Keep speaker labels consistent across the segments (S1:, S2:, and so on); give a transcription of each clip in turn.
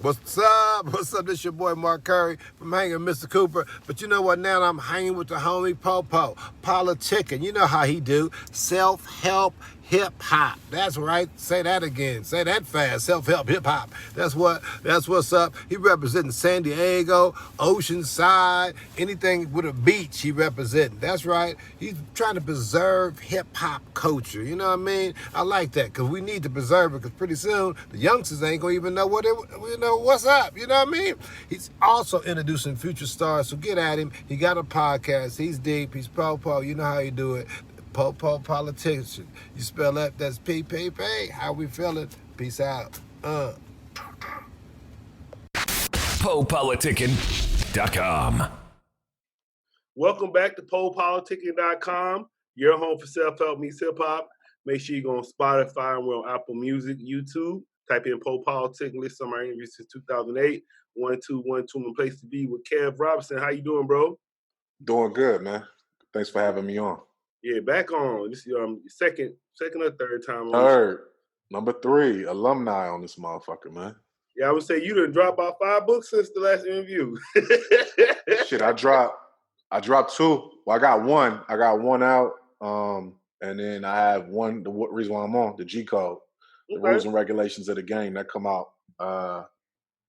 S1: What's up? What's up? This your boy Mark Curry from Hanging with Mr. Cooper. But you know what? Now I'm hanging with the homie Popo, politicking. You know how he do. Self-help hip-hop. That's right. Say that again. Say that fast. Self-help hip-hop. That's what's up. He representing San Diego, Oceanside, anything with a beach he representing. That's right. He's trying to preserve hip-hop culture. You know what I mean? I like that because we need to preserve it because pretty soon the youngsters ain't going to even know what's up. You know what I mean? He's also introducing future stars. So get at him. He got a podcast. He's deep. He's Popo. You know how you do it. PoPolitickin. You spell that, that's P. How we feeling? Peace out.
S2: PoPolitickin.com.
S3: Welcome back to PoPolitickin.com, your home for self-help meets hip-hop. Make sure you go on Spotify and we're on Apple Music, YouTube. Type in PoPolitickin, list some of our interviews since 2008. 1212, place to be with Kev Robinson. How you doing, bro?
S4: Doing good, man. Thanks for having me on.
S3: Yeah, back on. This is second or third time on.
S4: Third. Number 3, alumni on this motherfucker, man.
S3: Yeah, I would say you done dropped about 5 books since the last interview.
S4: Shit, I dropped 2. Well, I got one out. And then I have one, the reason why I'm on, the G Code. The rules and regulations of the game that come out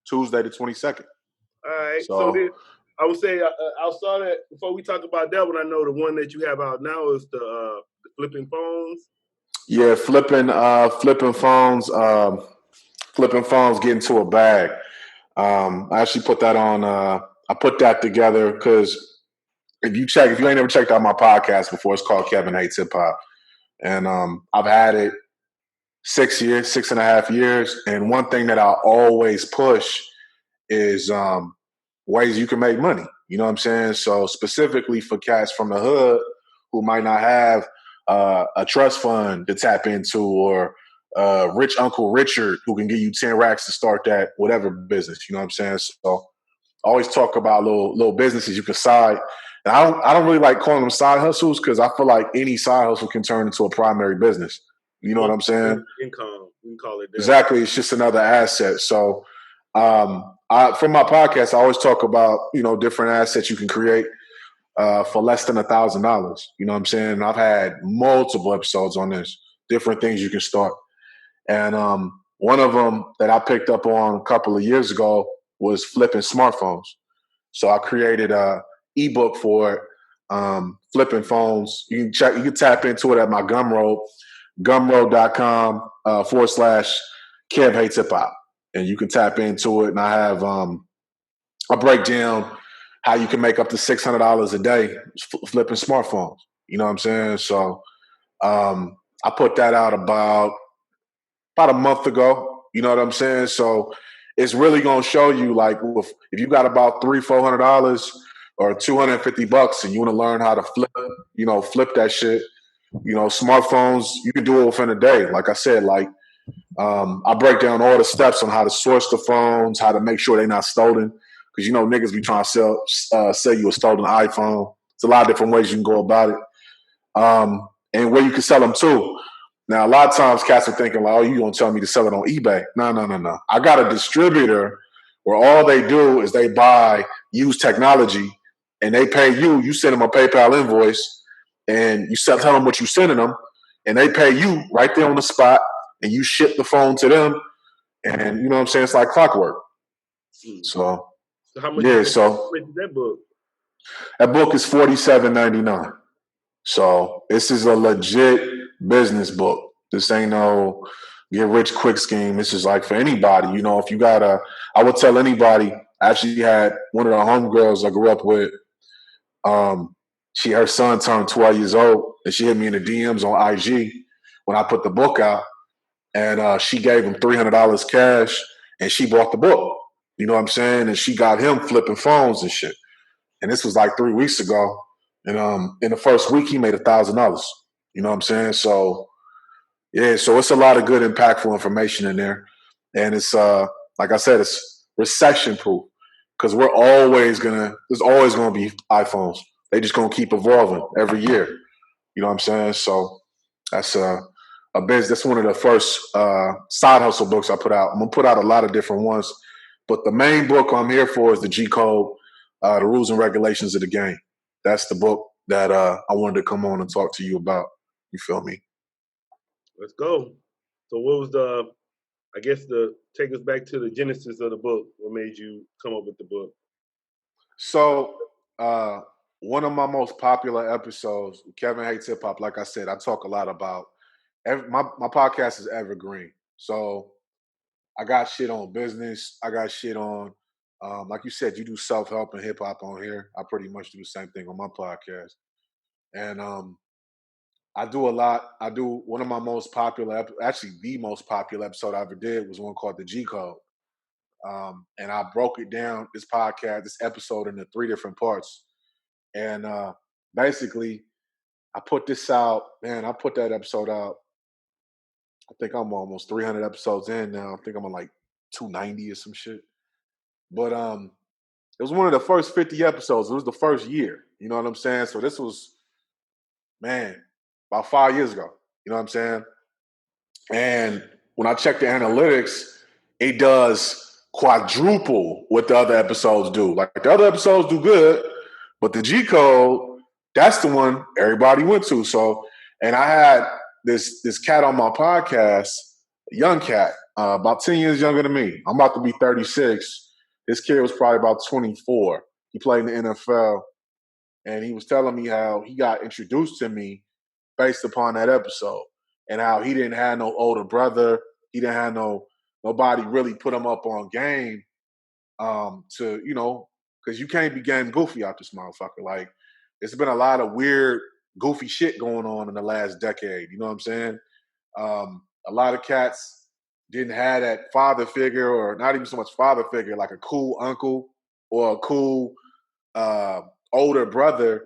S4: Tuesday the 22nd.
S3: All right. So then, I would say I'll start at, before we talk about that one, I know the one that you have out now is the flipping phones.
S4: Yeah, flipping phones. Flipping phones, get into a bag. I actually put that on. I put that together because if you ain't ever checked out my podcast before, it's called Kevin Hates Hip Hop, and I've had it 6.5 years. And one thing that I always push is ways you can make money. You know what I'm saying? So specifically for cats from the hood who might not have a trust fund to tap into, or rich Uncle Richard who can give you 10 racks to start that whatever business. You know what I'm saying? So I always talk about little businesses you can side. And I don't really like calling them side hustles because I feel like any side hustle can turn into a primary business. You know what I'm saying?
S3: Income, we can call it that.
S4: Exactly. It's just another asset. So from my podcast, I always talk about, different assets you can create for less than $1,000. You know what I'm saying? I've had multiple episodes on this, different things you can start. And one of them that I picked up on a couple of years ago was flipping smartphones. So I created a ebook for it, flipping phones. You can tap into it at my gumroad.com /Kev Hates Hip Hop. And you can tap into it. And I have I break down how you can make up to $600 a day flipping smartphones. You know what I'm saying? So I put that out about a month ago. You know what I'm saying? So it's really going to show you, like, if you got about $300-400 or $250 and you want to learn how to flip that shit, smartphones, you can do it within a day. Like I said, I break down all the steps on how to source the phones, how to make sure they're not stolen. Because, niggas be trying to sell you a stolen iPhone. It's a lot of different ways you can go about it. And where you can sell them too. Now, a lot of times cats are thinking, like, oh, you going to tell me to sell it on eBay. No. I got a distributor where all they do is they buy used technology and they pay you. You send them a PayPal invoice and you tell them what you're sending them, and they pay you right there on the spot, and you ship the phone to them. And you know what I'm saying? It's like clockwork. So
S3: how much
S4: yeah,
S3: is that book?
S4: That book is $47.99. So this is a legit business book. This ain't no get rich quick scheme. This is like for anybody. If you got I would tell anybody. I actually had one of the homegirls I grew up with. Her son turned 12 years old, and she hit me in the DMs on IG when I put the book out, and she gave him $300 cash, and she bought the book. You know what I'm saying? And she got him flipping phones and shit. And this was like 3 weeks ago. And in the first week, he made $1,000. You know what I'm saying? So, yeah, so it's a lot of good, impactful information in there. And it's, like I said, it's recession proof because there's always going to be iPhones. They just going to keep evolving every year. You know what I'm saying? So that's a business. That's one of the first side hustle books I put out. I'm going to put out a lot of different ones But the main book I'm here for is the G Code, the rules and regulations of the game. That's the book that I wanted to come on and talk to you about. You feel me?
S3: Let's go. So what was take us back to the genesis of the book. What made you come up with the book?
S4: So one of my most popular episodes, Kevin Hates Hip Hop, like I said, I talk a lot about, my podcast is evergreen. So I got shit on business. I got shit on, like you said, you do self-help and hip hop on here. I pretty much do the same thing on my podcast. And I do a lot. I do one of my most popular, actually the most popular episode I ever did was one called the G Code. And I broke it down, this episode into 3 different parts. And basically, I put this out, man, I put that episode out. I think I'm almost 300 episodes in now. I think I'm on like 290 or some shit. But it was one of the first 50 episodes. It was the first year. You know what I'm saying? So this was, man, about 5 years ago. You know what I'm saying? And when I check the analytics, it does quadruple what the other episodes do. Like the other episodes do good, but the G Code, that's the one everybody went to. So, and I had this cat on my podcast, a young cat, about 10 years younger than me. I'm about to be 36. This kid was probably about 24. He played in the NFL, and he was telling me how he got introduced to me based upon that episode, and how he didn't have no older brother. He didn't have nobody really put him up on game to, you know, because you can't be game goofy out this motherfucker. Like, it's been a lot of weird, goofy shit going on in the last decade. You know what I'm saying? A lot of cats didn't have that father figure, or not even so much father figure, like a cool uncle or a cool older brother.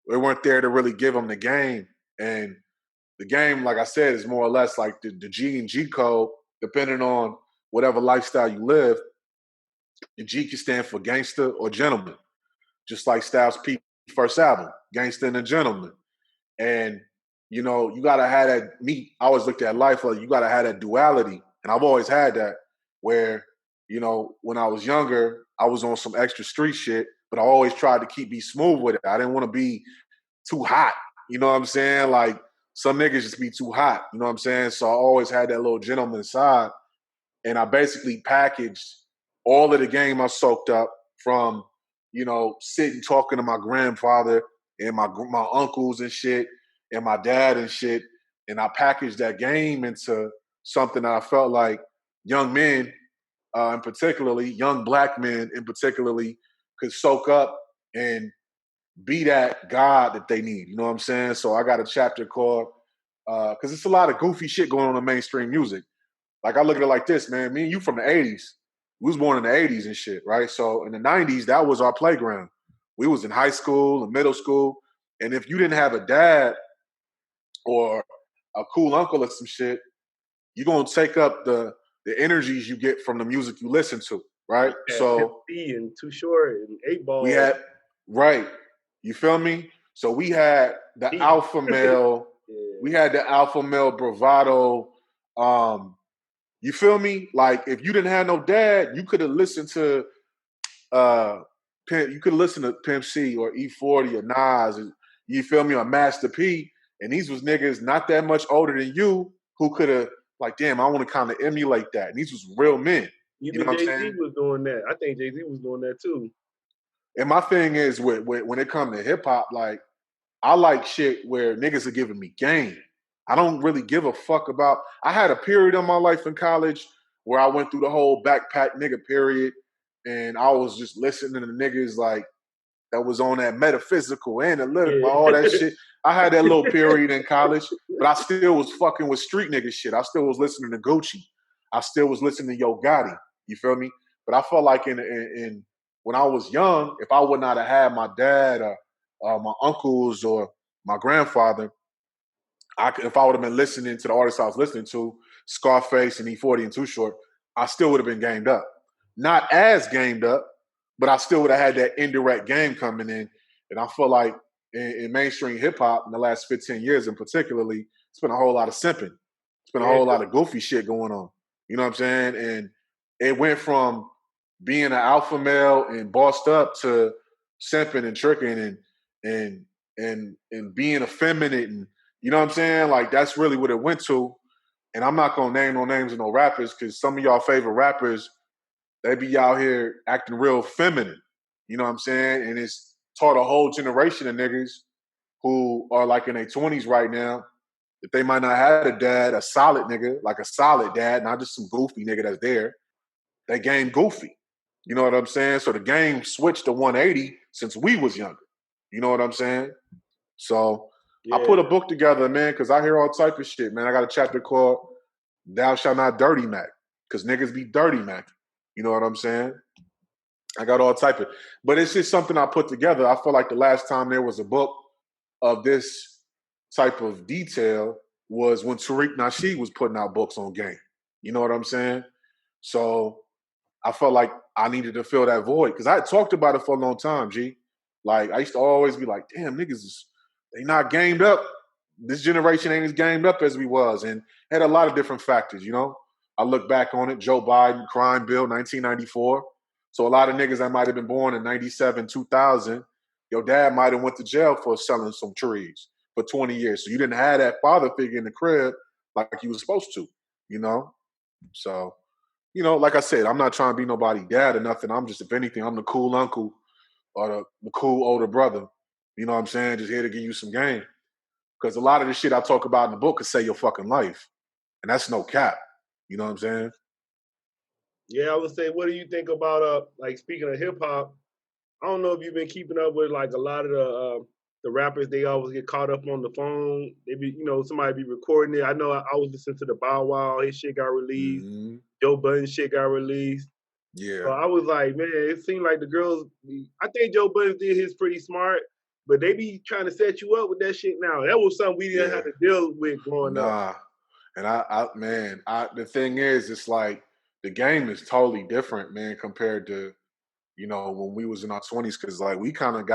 S4: They weren't there to really give them the game. And the game, like I said, is more or less like the G and G code, depending on whatever lifestyle you live. The G can stand for gangster or gentleman, just like Styles P first album, Gangster and a Gentleman. And, you know, you gotta have that I always looked at life like you gotta have that duality. And I've always had that where, you know, when I was younger, I was on some extra street shit, but I always tried to be smooth with it. I didn't want to be too hot. You know what I'm saying? Like, some niggas just be too hot. You know what I'm saying? So I always had that little gentleman side. And I basically packaged all of the game I soaked up from, you know, sitting talking to my grandfather and my uncles and shit and my dad and shit. And I packaged that game into something that I felt like young men, and particularly young black men in particularly, could soak up and be that God that they need. You know what I'm saying? So I got a chapter called, because it's a lot of goofy shit going on in mainstream music. Like, I look at it like this, man. Me and you from the 80s. We was born in the 80s and shit, right? So in the 90s, that was our playground. We was in high school and middle school. And if you didn't have a dad or a cool uncle or some shit, you're going to take up the energies you get from the music you listen to, right?
S3: Yeah,
S4: So
S3: and Too Short and 8 Ball.
S4: we had, right. You feel me? So we had the alpha male, we had the alpha male bravado. You feel me? Like, if you didn't have no dad, you could have listened to you could listen to Pimp C or E40 or Nas, and, you feel me, or Master P. And these was niggas not that much older than you who could have, like, damn, I want to kind of emulate that. And these was real men. You know what I'm saying?
S3: Jay-Z was doing that. I think Jay-Z was doing that too.
S4: And my thing is, when it comes to hip hop, like, I like shit where niggas are giving me game. I don't really give a fuck about. I had a period in my life in college where I went through the whole backpack nigga period, and I was just listening to niggas like that was on that metaphysical, analytical, all that shit. I had that little period in college, but I still was fucking with street nigga shit. I still was listening to Gucci. I still was listening to Yo Gotti. You feel me? But I felt like in when I was young, if I would not have had my dad or my uncles or my grandfather, if I would have been listening to the artists I was listening to, Scarface and E40 and Too Short, I still would have been gamed up. Not as gamed up, but I still would have had that indirect game coming in. And I feel like in mainstream hip hop in the last 15 years in particularly, it's been a whole lot of simping. It's been a whole lot of goofy shit going on. You know what I'm saying? And it went from being an alpha male and bossed up to simping and tricking and being effeminate and you know what I'm saying? Like that's really what it went to. And I'm not gonna name no names of no rappers because some of y'all favorite rappers, they be out here acting real feminine. You know what I'm saying? And it's taught a whole generation of niggas who are like in their 20s right now that they might not have a dad, a solid nigga, like a solid dad, not just some goofy nigga that's there. They game goofy. You know what I'm saying? So the game switched to 180 since we was younger. You know what I'm saying? So I
S3: Yeah.
S4: put a book together, man, because I hear all type of shit, man. I got a chapter called Thou Shalt Not Dirty Mac, because niggas be dirty Mac. You know what I'm saying? I got all type of, but it's just something I put together. I feel like the last time there was a book of this type of detail was when Tariq Nasheed was putting out books on game. You know what I'm saying? So I felt like I needed to fill that void because I had talked about it for a long time, G. Like I used to always be like, damn, niggas, they not gamed up. This generation ain't as gamed up as we was, and had a lot of different factors, you know? I look back on it, Joe Biden, crime bill, 1994. So a lot of niggas that might have been born in 97, 2000, your dad might have went to jail for selling some trees for 20 years. So you didn't have that father figure in the crib like you was supposed to, you know? So, you know, like I said, I'm not trying to be nobody dad or nothing. I'm just, if anything, I'm the cool uncle or the cool older brother. You know what I'm saying? Just here to give you some game. Because a lot of the shit I talk about in the book could save your fucking life. And that's no cap. You know what I'm saying?
S3: Yeah, I would say, what do you think about like speaking of hip hop? I don't know if you've been keeping up with like a lot of the rappers. They always get caught up on the phone. They be, you know, somebody be recording it. I know I was listening to the Bow Wow. His shit got released.
S4: Mm-hmm.
S3: Joe Budden shit got released.
S4: Yeah.
S3: So I was like, man, it seemed like the girls. I think Joe Budden did his pretty smart, but they be trying to set you up with that shit now. That was something we didn't have to deal with growing up.
S4: Nah. And the thing is, it's like the game is totally different, man, compared to, you know, when we was in our 20s. Cause like we kind of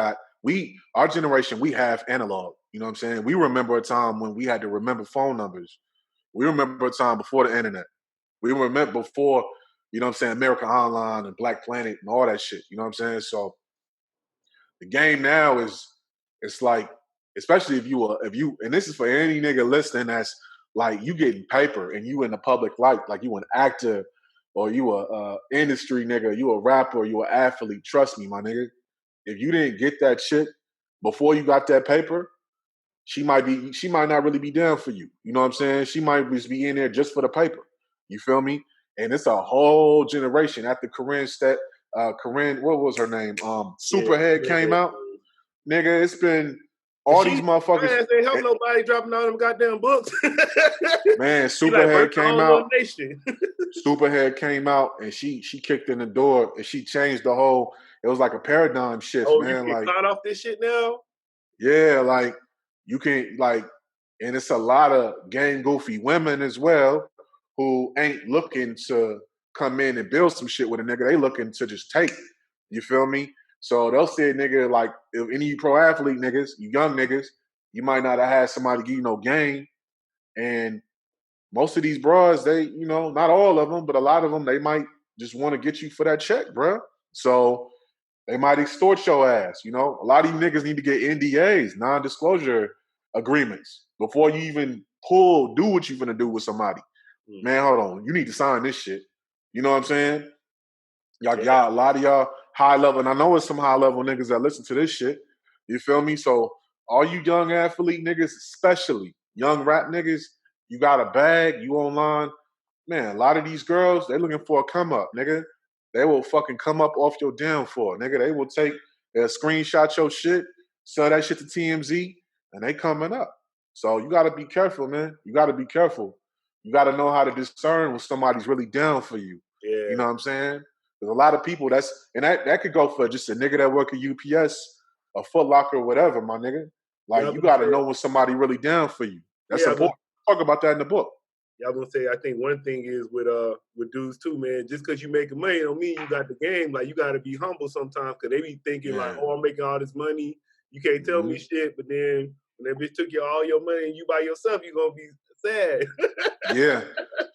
S4: our generation, we have analog. You know what I'm saying? We remember a time when we had to remember phone numbers. We remember a time before the internet. We remember before, you know what I'm saying, American Online and Black Planet and all that shit. You know what I'm saying? So the game now is, it's like, especially if you, and this is for any nigga listening that's like you getting paper and you in the public light, like you an actor or you a industry nigga, you a rapper, you an athlete. Trust me, my nigga. If you didn't get that shit before you got that paper, she might not really be down for you. You know what I'm saying? She might just be in there just for the paper. You feel me? And it's a whole generation after Corinne, what was her name? Superhead came out. Nigga, it's been all these motherfuckers.
S3: Man, they help nobody dropping all them goddamn books.
S4: Man, Superhead came out. Superhead came out and she kicked in the door and she changed the whole. It was like a paradigm shift, man.
S3: You
S4: like
S3: caught off this shit now?
S4: Yeah, like you can and it's a lot of gang goofy women as well who ain't looking to come in and build some shit with a nigga. They looking to just take. You feel me? So they'll say, nigga, like if any of you pro athlete niggas, you young niggas, you might not have had somebody give you no game. And most of these bras, they, you know, not all of them, but a lot of them, they might just want to get you for that check, bruh. So they might extort your ass, you know? A lot of you niggas need to get NDAs, non-disclosure agreements, before you even do what you're gonna do with somebody. Man, hold on. You need to sign this shit. You know what I'm saying? Y'all, a lot of y'all high level, and I know it's some high level niggas that listen to this shit. You feel me? So all you young athlete niggas, especially young rap niggas, you got a bag, you online. Man, a lot of these girls, they looking for a come up, nigga. They will fucking come up off your downfall, nigga. They will screenshot your shit, sell that shit to TMZ, and they coming up. So you gotta be careful, man. You gotta be careful. You gotta know how to discern when somebody's really down for you.
S3: Yeah.
S4: You know what I'm saying? There's a lot of people that could go for just a nigga that work at UPS, a Foot Locker, whatever, my nigga. Like you gotta know when somebody really down for you. That's important. Talk about that in the book.
S3: Yeah, I was gonna say, I think one thing is with dudes too, man. Just because you making money don't mean you got the game. Like you got to be humble sometimes, because they be thinking like, oh, I'm making all this money. You can't tell me shit. But then when that bitch took all your money and you by yourself, you gonna be sad.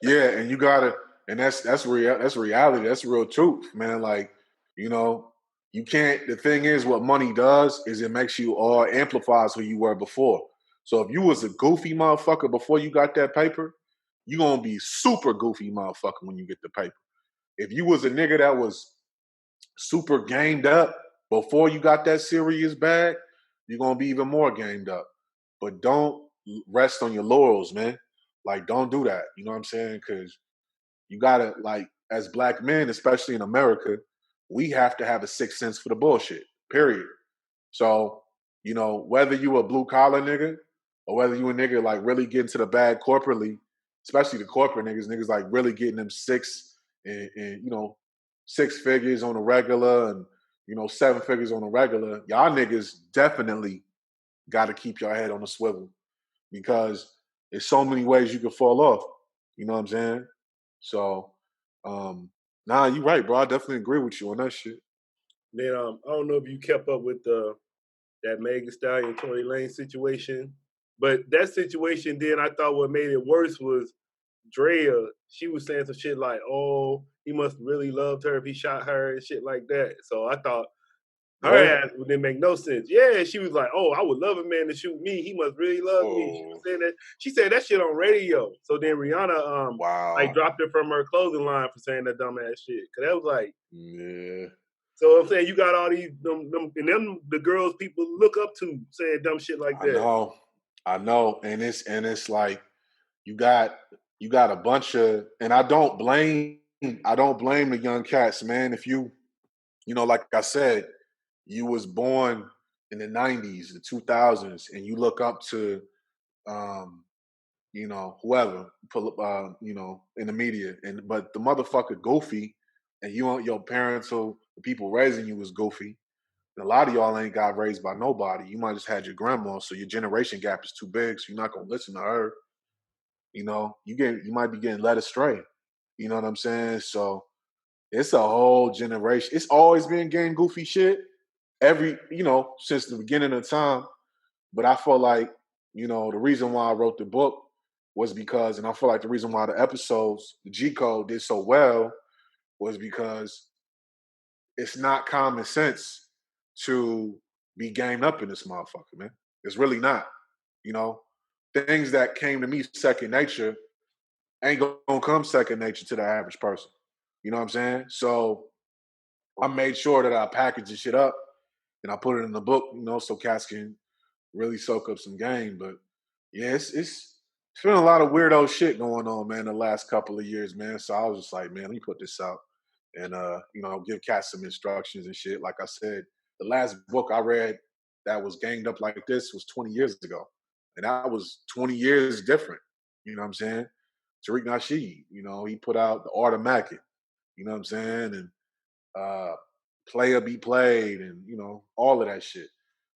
S4: Yeah, and you gotta And that's real. That's reality. That's real truth, man. Like, you can't. The thing is, what money does is it makes you or amplifies who you were before. So if you was a goofy motherfucker before you got that paper, you gonna be super goofy motherfucker when you get the paper. If you was a nigga that was super gamed up before you got that serious bag, you're gonna be even more gamed up. But don't rest on your laurels, man. Like, don't do that. You know what I'm saying? Because you gotta, like, as black men, especially in America, we have to have a sixth sense for the bullshit. Period. So, whether you a blue collar nigga or whether you a nigga like really getting to the bag corporately, especially the corporate niggas like really getting them and 6 figures on a regular and 7 figures on a regular, y'all niggas definitely gotta keep your head on the swivel because there's so many ways you can fall off. You know what I'm saying? So, nah, you right, bro. I definitely agree with you on that shit.
S3: Then I don't know if you kept up with that Megan Thee Stallion Tory Lane situation, but that situation then I thought what made it worse was Drea. She was saying some shit like, "Oh, he must really loved her if he shot her and shit like that." So I thought her
S4: What?
S3: ass didn't make no sense. Yeah, she was like, "Oh, I would love a man to shoot me. He must really love me." She was saying that. She said that shit on radio. So then Rihanna
S4: Wow.
S3: dropped her from her clothing line for saying that dumbass shit. Cause that was like,
S4: Yeah.
S3: so I'm saying you got all these them the girls people look up to saying dumb shit like
S4: I
S3: that.
S4: know, and it's like you got a bunch of, and I don't blame the young cats, man. If like I said, you was born in the '90s, the 2000s, and you look up to, whoever, in the media, but the motherfucker goofy, and your parents or the people raising you was goofy. And a lot of y'all ain't got raised by nobody. You might just had your grandma, so your generation gap is too big, so you're not gonna listen to her. You might be getting led astray. You know what I'm saying? So it's a whole generation. It's always been gang goofy shit. Since the beginning of time. But I feel like, the reason why I wrote the book was because, and I feel like the reason why the episodes, the G Code did so well was because it's not common sense to be gamed up in this motherfucker, man. It's really not. Things that came to me second nature ain't gonna come second nature to the average person. You know what I'm saying? So I made sure that I packaged the shit up and I put it in the book, so cats can really soak up some game. But yeah, it's been a lot of weirdo shit going on, man, the last couple of years, man. So I was just like, man, let me put this out and give cats some instructions and shit. Like I said, the last book I read that was ganged up like this was 20 years ago. And that was 20 years different. You know what I'm saying? Tariq Nasheed, he put out The Art of Mackin, you know what I'm saying? And Player Be Played and, all of that shit.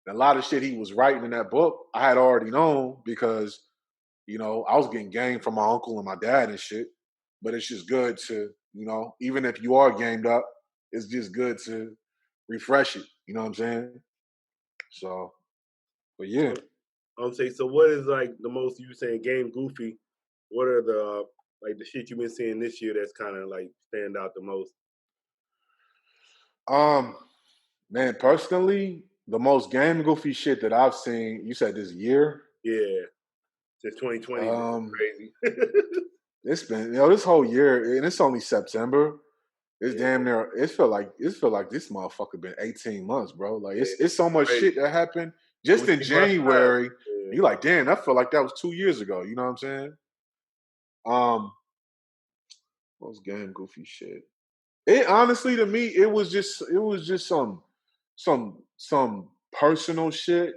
S4: And a lot of shit he was writing in that book, I had already known because, I was getting game from my uncle and my dad and shit. But it's just good to, even if you are gamed up, it's just good to refresh it. You know what I'm saying? So, but yeah.
S3: I'm saying, so what is like the most you saying game goofy? What are the like the shit you've been seeing this year that's kind of like stand out the most?
S4: Man, personally, the most game goofy shit that I've seen, you said this year?
S3: Yeah, since 2020 been crazy.
S4: It's been, this whole year, and it's only September. It's damn near. It feel like this motherfucker been 18 months, bro. Like it's so much
S3: crazy.
S4: shit that happened just in January.
S3: Yeah.
S4: You like, damn, that felt like that was 2 years ago. You know what I'm saying? Most game goofy shit. It honestly, to me, it was just some personal shit.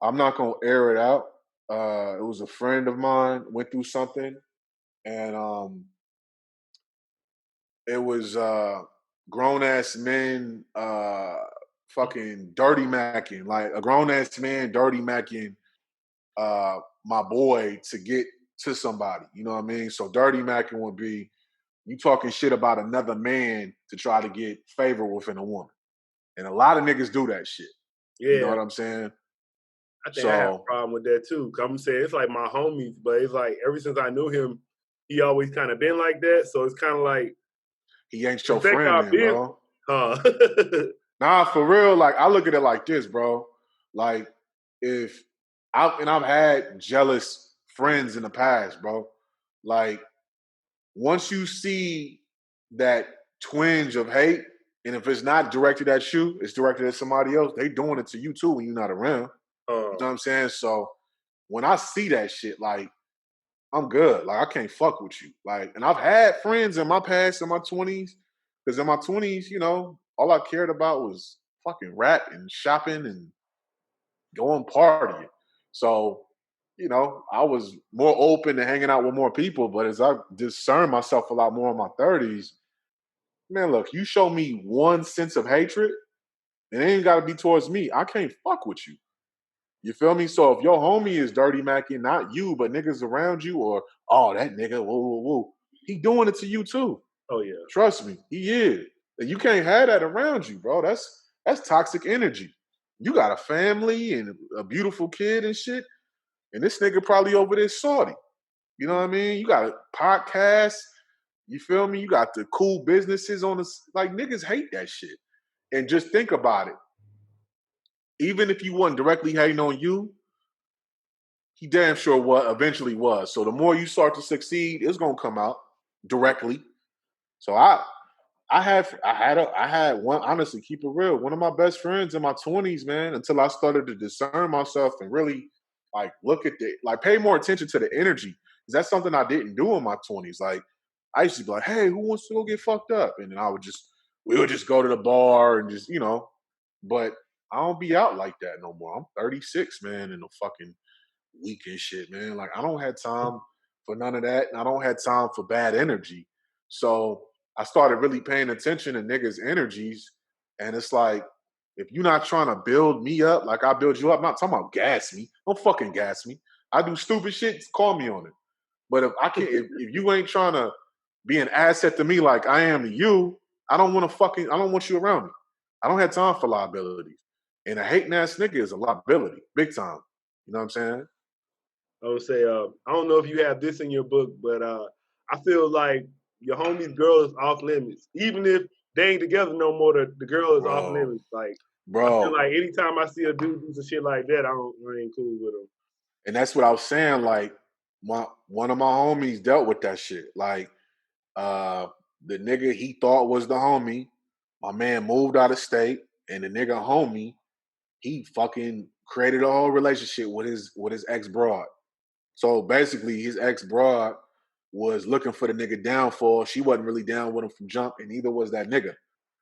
S4: I'm not gonna air it out. It was a friend of mine went through something, and it was grown ass men fucking dirty macking, like a grown ass man dirty macking my boy to get to somebody. You know what I mean? So dirty macking would be you talking shit about another man to try to get favor within a woman. And a lot of niggas do that shit.
S3: Yeah.
S4: You know what I'm saying?
S3: I think I have a problem with that too. Cause I'm saying it's like my homies, but it's like ever since I knew him, he always kind of been like that. So it's kind of like
S4: He ain't your
S3: respect
S4: friend
S3: our
S4: then,
S3: business.
S4: bro.
S3: Huh?
S4: Nah, for real. Like I look at it like this, bro. Like if I've had jealous friends in the past, bro. Like once you see that twinge of hate, and if it's not directed at you, it's directed at somebody else. They doing it to you too when you're not around. You know what I'm saying? So when I see that shit, like I'm good. Like I can't fuck with you. Like, and I've had friends in my past in my 20s, because in my 20s, you know, all I cared about was fucking rap and shopping and going partying. So, you know, I was more open to hanging out with more people. But as I discern myself a lot more in my 30s, man, look, you show me one sense of hatred, and it ain't gotta be towards me. I can't fuck with you. You feel me? So if your homie is dirty macking, not you, but niggas around you, or oh that nigga, whoa, whoa, whoa, he doing it to you too.
S3: Oh yeah.
S4: Trust me, he is. And you can't have that around you, bro. That's toxic energy. You got a family and a beautiful kid and shit, and this nigga probably over there salty. You know what I mean? You got a podcast. You feel me? You got the cool businesses on this. Like niggas hate that shit. And just think about it. Even if you wasn't directly hating on you, he damn sure eventually was. So the more you start to succeed, it's gonna come out directly. So I had one, honestly, keep it real. One of my best friends in my 20s, man, until I started to discern myself and really like look at pay more attention to the energy. Because that's something I didn't do in my 20s. Like I used to be like, hey, who wants to go get fucked up? And then we would just go to the bar and just, you know, but I don't be out like that no more. I'm 36, man, and the fucking weak and shit, man. Like I don't have time for none of that, and I don't have time for bad energy. So I started really paying attention to niggas' energies, and it's like if you're not trying to build me up like I build you up, I'm not talking about gas me. Don't fucking gas me. I do stupid shit. Call me on it. But if I can't, if you ain't trying to be an asset to me like I am to you, I don't want you around me. I don't have time for liabilities. And a hating ass nigga is a liability, big time. You know what I'm saying?
S3: I would say, I don't know if you have this in your book, but I feel like your homie's girl is off limits. Even if they ain't together no more, the girl is off
S4: Bro,
S3: limits. Like I feel
S4: bro.
S3: like anytime I see a dude do some shit like that, I ain't cool with him.
S4: And that's what I was saying. Like, one of my homies dealt with that shit. Like, the nigga he thought was the homie, my man moved out of state, and the nigga homie, he fucking created a whole relationship with his ex broad. So basically, his ex broad was looking for the nigga downfall. She wasn't really down with him from jump, and neither was that nigga.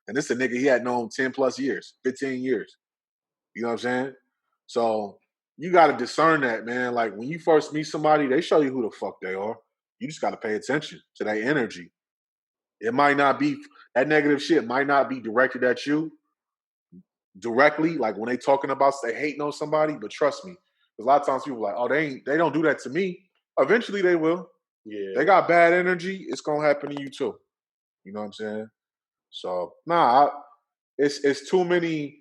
S4: And this is a nigga he had known 10 plus years, 15 years. You know what I'm saying? So you got to discern that, man. Like when you first meet somebody, they show you who the fuck they are. You just got to pay attention to that energy. It might not be that negative shit might not be directed at you directly, like when they talking about they hating on somebody. But trust me, because a lot of times people are like, oh, they don't do that to me. Eventually they will.
S3: Yeah.
S4: They got bad energy. It's gonna happen to you too. You know what I'm saying? So it's too many.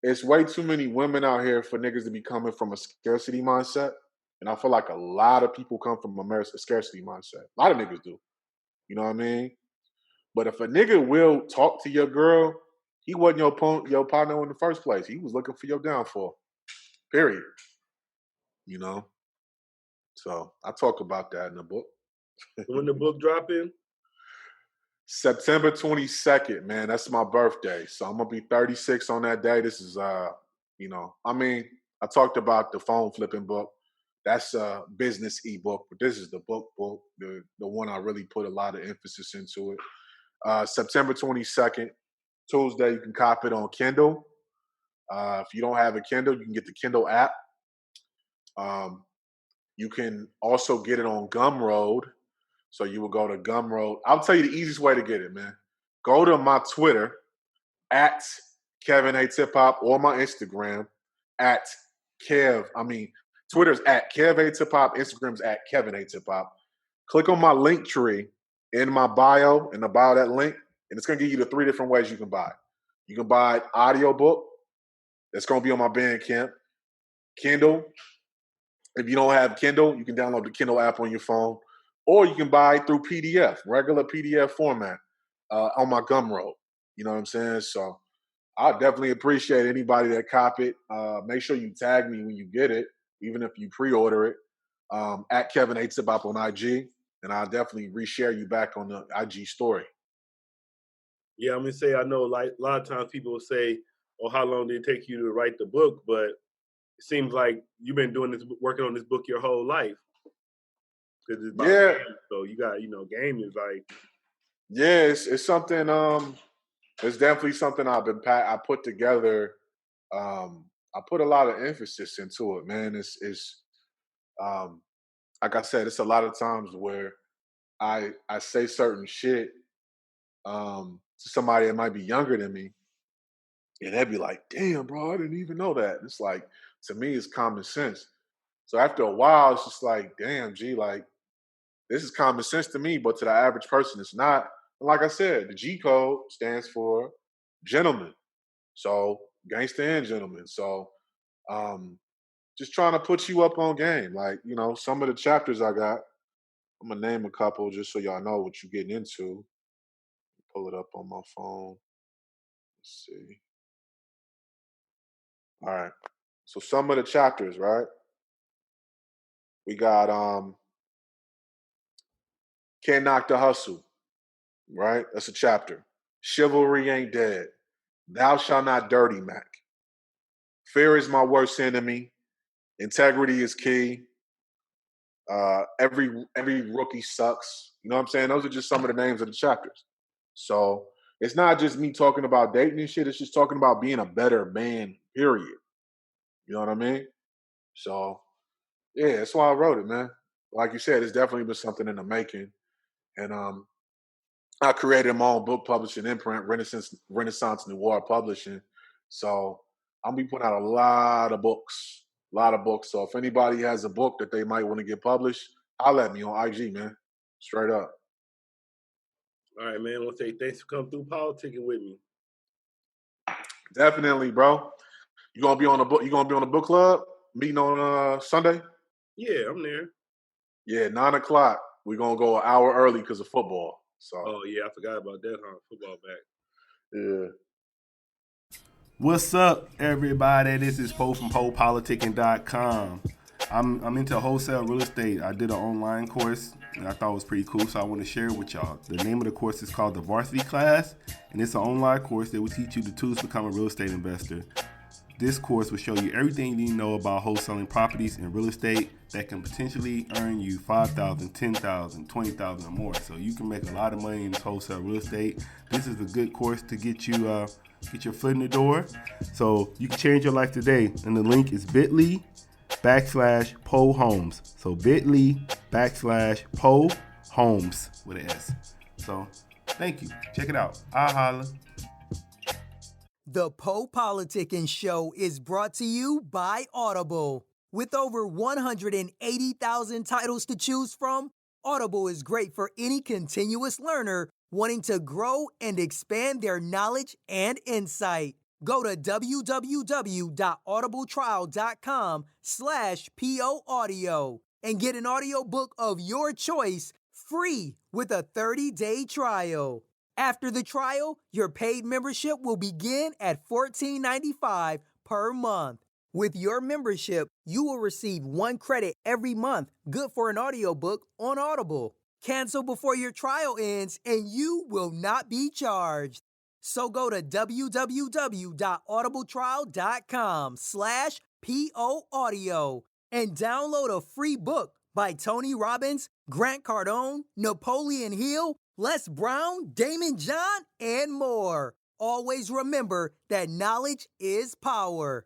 S4: It's way too many women out here for niggas to be coming from a scarcity mindset. And I feel like a lot of people come from a scarcity mindset. A lot of niggas do. You know what I mean? But if a nigga will talk to your girl, he wasn't your partner in the first place. He was looking for your downfall. Period. You know? So I talk about that in the book.
S3: When the book dropping?
S4: September 22nd, man. That's my birthday. So I'm gonna be 36 on that day. This is I talked about the phone flipping book. That's a business ebook, but this is the book, the one I really put a lot of emphasis into it. September 22nd, Tuesday, you can cop it on Kindle. If you don't have a Kindle, you can get the Kindle app. You can also get it on Gumroad. So you will go to Gumroad. I'll tell you the easiest way to get it, man. Go to my Twitter at Kevin Hates Hip Hop or my Instagram at Twitter's at Kev Hates Hip Hop, Instagram's at Kevin Hates Hip Hop. Click on my link tree in my bio, in the bio of that link, and it's gonna give you the 3 different ways you can buy it. You can buy an audiobook. That's gonna be on my Bandcamp. Kindle. If you don't have Kindle, you can download the Kindle app on your phone. or you can buy it through PDF, regular PDF format on my Gumroad. You know what I'm saying? So I definitely appreciate anybody that cop it. Make sure you tag me when you get it, even if you pre-order it, at Kevin Hates Hip Hop on IG, and I'll definitely reshare you back on the IG story.
S3: Yeah, I'm gonna say I know like a lot of times people will say, "Oh, how long did it take you to write the book?" But it seems like you've been doing this, working on this book your whole life. Because it's about
S4: Yeah,
S3: game, so you got game is like
S4: yeah, it's something. It's definitely something I put together. I put a lot of emphasis into it, man. It's um, like I said, it's a lot of times where I say certain shit to somebody that might be younger than me, and they'd be like, "Damn, bro, I didn't even know that." And it's like, to me, it's common sense. So after a while, it's just like, "Damn, G, like this is common sense to me, but to the average person, it's not." And like I said, the G code stands for gentleman. So gangster and gentleman. So um, just trying to put you up on game. Like, some of the chapters I got, I'm gonna name a couple just so y'all know what you're getting into. Pull it up on my phone. Let's see. All right. So some of the chapters, right? We got Can't Knock the Hustle, right? That's a chapter. Chivalry Ain't Dead. Thou Shalt Not Dirty Mac. Fear is my worst enemy. Integrity is key. Every rookie sucks. You know what I'm saying? Those are just some of the names of the chapters. So it's not just me talking about dating and shit. It's just talking about being a better man, period. You know what I mean? So yeah, that's why I wrote it, man. Like you said, it's definitely been something in the making. And I created my own book publishing imprint, Renaissance Noir Publishing. So I'm be putting out a lot of books. A lot of books. So if anybody has a book that they might want to get published, holler at me on IG, man. Straight up.
S3: all right, man. I want to say thanks for coming through politicking with me.
S4: Definitely, bro. You gonna be on the book? You gonna be on the book club meeting on Sunday?
S3: Yeah, I'm there.
S4: Yeah, 9:00. We're gonna go an hour early because of football. So
S3: Oh yeah, I forgot about that, huh? Football back.
S4: yeah.
S5: What's up, everybody? This is Po from PoPolitickin.com. I'm into wholesale real estate. I did an online course and I thought it was pretty cool, so I want to share it with y'all. The name of the course is called the Varsity Class, and it's an online course that will teach you the tools to become a real estate investor. This course will show you everything you need to know about wholesaling properties and real estate that can potentially earn you $5,000, $10,000, $20,000 or more. So you can make a lot of money in this wholesale real estate. This is a good course to get you get your foot in the door. So you can change your life today. And the link is bit.ly/Po Homes. So bit.ly/Po Homes with an S. So thank you. Check it out. I'll holla.
S6: The PoPolitickin Show is brought to you by Audible. With over 180,000 titles to choose from, Audible is great for any continuous learner wanting to grow and expand their knowledge and insight. Go to www.audibletrial.com/PO Audio and get an audiobook of your choice free with a 30-day trial. After the trial, your paid membership will begin at $14.95 per month. With your membership, you will receive 1 credit every month, good for an audiobook on Audible. Cancel before your trial ends and you will not be charged. So go to www.audibletrial.com/PO Audio and download a free book by Tony Robbins, Grant Cardone, Napoleon Hill, Les Brown, Damon John, and more. Always remember that knowledge is power.